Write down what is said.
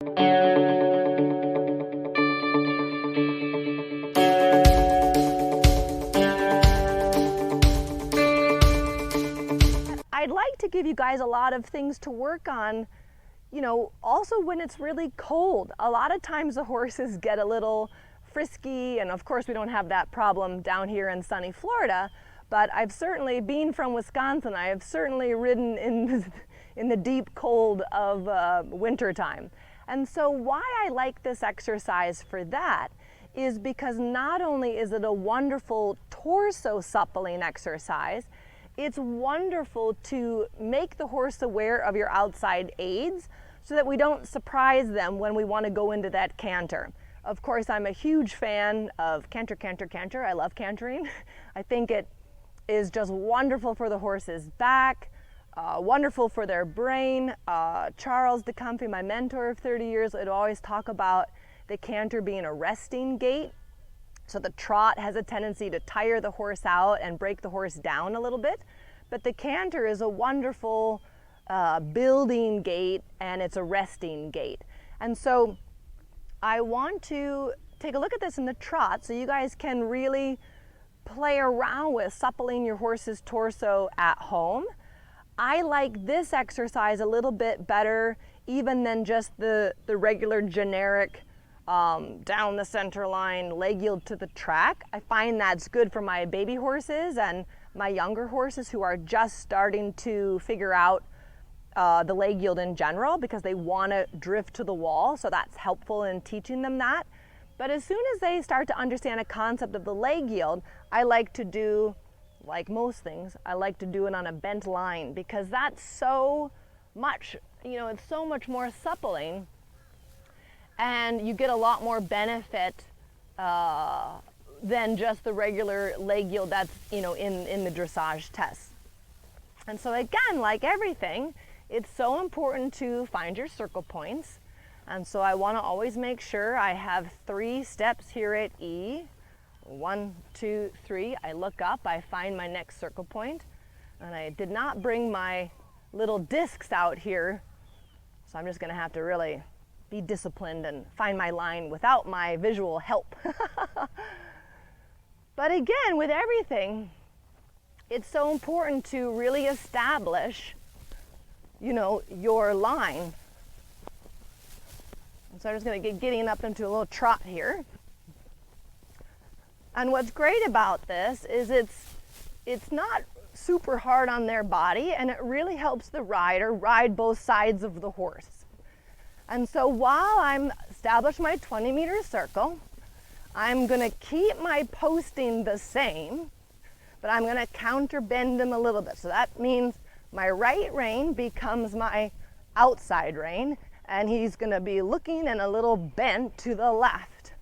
I'd like to give you guys a lot of things to work on, also when it's really cold. A lot of times the horses get a little frisky, and of course we don't have that problem down here in sunny Florida, but I've certainly, being from Wisconsin, I have certainly ridden in the deep cold of winter time. And so why I like this exercise for that is because not only is it a wonderful torso-suppling exercise, it's wonderful to make the horse aware of your outside aids so that we don't surprise them when we want to go into that canter. Of course, I'm a huge fan of canter, canter, canter. I love cantering. I think it is just wonderful for the horse's back, wonderful for their brain. Charles DeComfy, my mentor of 30 years, would always talk about the canter being a resting gait. So the trot has a tendency to tire the horse out and break the horse down a little bit. But the canter is a wonderful building gait, and it's a resting gait. And so I want to take a look at this in the trot so you guys can really play around with suppling your horse's torso at home. I like this exercise a little bit better even than just the regular generic down the center line, leg yield to the track. I find that's good for my baby horses and my younger horses who are just starting to figure out the leg yield in general because they want to drift to the wall, so that's helpful in teaching them that. But as soon as they start to understand a concept of the leg yield, I like to do, like most things, I like to do it on a bent line because that's so much, it's so much more suppling, and you get a lot more benefit than just the regular leg yield that's in the dressage test. And so again, like everything, it's so important to find your circle points. And so I want to always make sure I have 3 steps here at E. 1, 2, 3. I look up, I find my next circle point, and I did not bring my little discs out here, so I'm just going to have to really be disciplined and find my line without my visual help. But again, with everything, it's so important to really establish, your line. And so I'm just going to get Gideon up into a little trot here. And what's great about this is it's not super hard on their body, and it really helps the rider ride both sides of the horse. And so while I'm established my 20-meter circle, I'm going to keep my posting the same, but I'm going to counter bend them a little bit. So that means my right rein becomes my outside rein, and he's going to be looking and a little bent to the left.